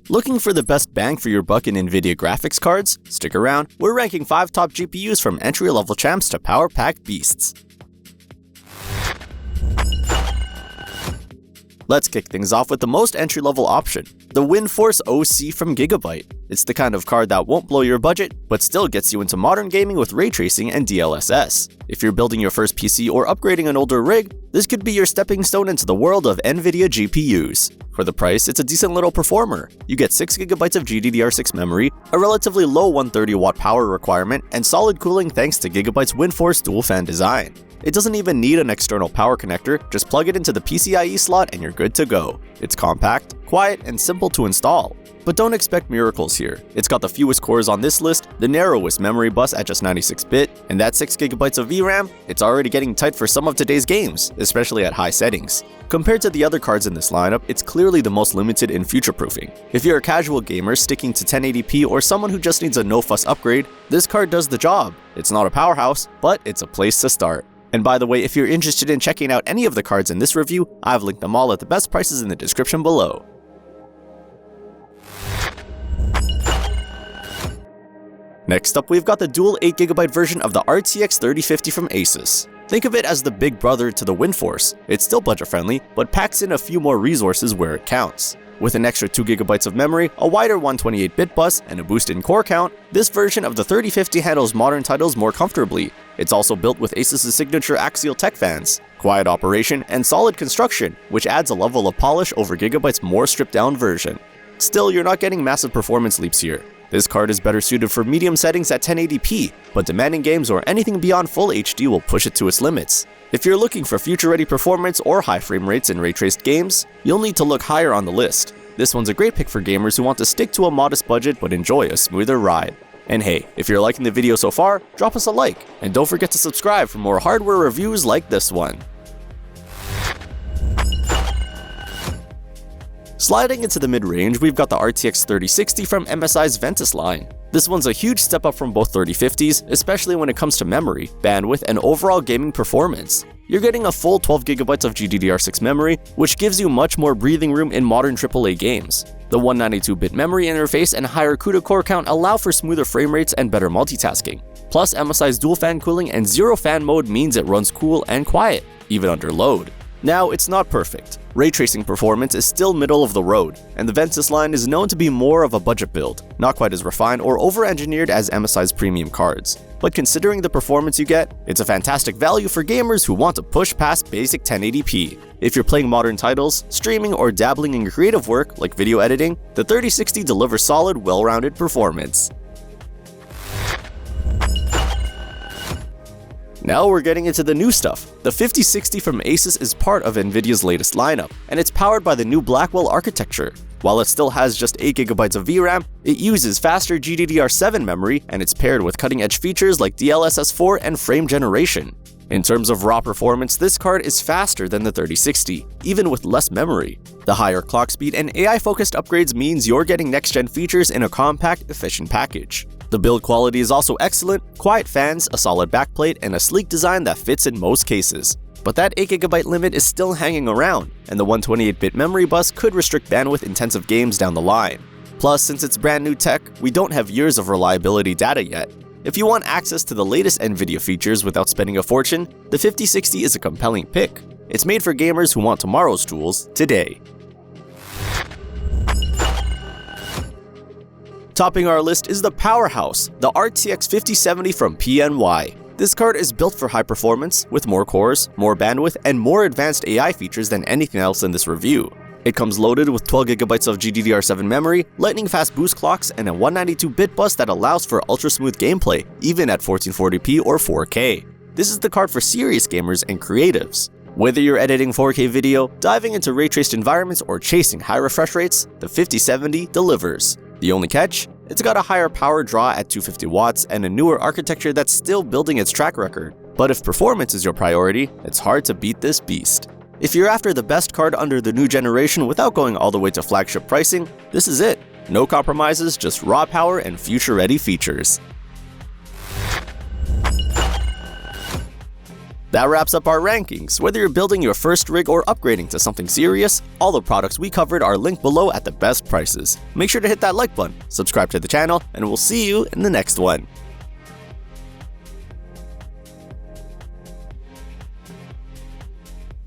Looking for the best bang for your buck in NVIDIA graphics cards? Stick around, we're ranking 5 top GPUs from entry-level champs to power-packed beasts. Let's kick things off with the most entry-level option, the WINDFORCE OC from GIGABYTE. It's the kind of card that won't blow your budget, but still gets you into modern gaming with ray tracing and DLSS. If you're building your first PC or upgrading an older rig, this could be your stepping stone into the world of NVIDIA GPUs. For the price, it's a decent little performer. You get 6GB of GDDR6 memory, a relatively low 130W power requirement, and solid cooling thanks to GIGABYTE's WINDFORCE dual-fan design. It doesn't even need an external power connector, just plug it into the PCIe slot and you're good to go. It's compact, quiet, and simple to install. But don't expect miracles here. It's got the fewest cores on this list, the narrowest memory bus at just 96-bit, and that 6GB of VRAM, it's already getting tight for some of today's games, especially at high settings. Compared to the other cards in this lineup, it's clearly the most limited in future-proofing. If you're a casual gamer sticking to 1080p or someone who just needs a no-fuss upgrade, this card does the job. It's not a powerhouse, but it's a place to start. And by the way, if you're interested in checking out any of the cards in this review, I've linked them all at the best prices in the description below. Next up, we've got the dual 8GB version of the RTX 3050 from ASUS. Think of it as the big brother to the WINDFORCE. It's still budget-friendly, but packs in a few more resources where it counts. With an extra 2GB of memory, a wider 128-bit bus, and a boost in core count, this version of the 3050 handles modern titles more comfortably. It's also built with ASUS's signature axial tech fans, quiet operation, and solid construction, which adds a level of polish over GIGABYTE's more stripped-down version. Still, you're not getting massive performance leaps here. This card is better suited for medium settings at 1080p, but demanding games or anything beyond full HD will push it to its limits. If you're looking for future-ready performance or high frame rates in ray-traced games, you'll need to look higher on the list. This one's a great pick for gamers who want to stick to a modest budget but enjoy a smoother ride. And hey, if you're liking the video so far, drop us a like, and don't forget to subscribe for more hardware reviews like this one. Sliding into the mid-range, we've got the RTX 3060 from MSI's VENTUS line. This one's a huge step up from both 3050s, especially when it comes to memory, bandwidth, and overall gaming performance. You're getting a full 12GB of GDDR6 memory, which gives you much more breathing room in modern AAA games. The 192-bit memory interface and higher CUDA core count allow for smoother frame rates and better multitasking. Plus, MSI's dual-fan cooling and zero-fan mode means it runs cool and quiet, even under load. Now, it's not perfect. Ray tracing performance is still middle of the road, and the VENTUS line is known to be more of a budget build, not quite as refined or over-engineered as MSI's premium cards. But considering the performance you get, it's a fantastic value for gamers who want to push past basic 1080p. If you're playing modern titles, streaming, or dabbling in creative work like video editing, the 3060 delivers solid, well-rounded performance. Now we're getting into the new stuff. The 5060 from ASUS is part of NVIDIA's latest lineup, and it's powered by the new Blackwell architecture. While it still has just 8GB of VRAM, it uses faster GDDR7 memory, and it's paired with cutting-edge features like DLSS 4 and frame generation. In terms of raw performance, this card is faster than the 3060, even with less memory. The higher clock speed and AI-focused upgrades means you're getting next-gen features in a compact, efficient package. The build quality is also excellent, quiet fans, a solid backplate, and a sleek design that fits in most cases. But that 8GB limit is still hanging around, and the 128-bit memory bus could restrict bandwidth-intensive games down the line. Plus, since it's brand new tech, we don't have years of reliability data yet. If you want access to the latest NVIDIA features without spending a fortune, the 5060 is a compelling pick. It's made for gamers who want tomorrow's tools today. Topping our list is the powerhouse, the RTX 5070 from PNY. This card is built for high performance, with more cores, more bandwidth, and more advanced AI features than anything else in this review. It comes loaded with 12GB of GDDR7 memory, lightning-fast boost clocks, and a 192-bit bus that allows for ultra-smooth gameplay, even at 1440p or 4K. This is the card for serious gamers and creatives. Whether you're editing 4K video, diving into ray-traced environments, or chasing high refresh rates, the 5070 delivers. The only catch? It's got a higher power draw at 250 watts and a newer architecture that's still building its track record. But if performance is your priority, it's hard to beat this beast. If you're after the best card under the new generation without going all the way to flagship pricing, this is it. No compromises, just raw power and future-ready features. That wraps up our rankings. Whether you're building your first rig or upgrading to something serious, all the products we covered are linked below at the best prices. Make sure to hit that like button, subscribe to the channel, and we'll see you in the next one.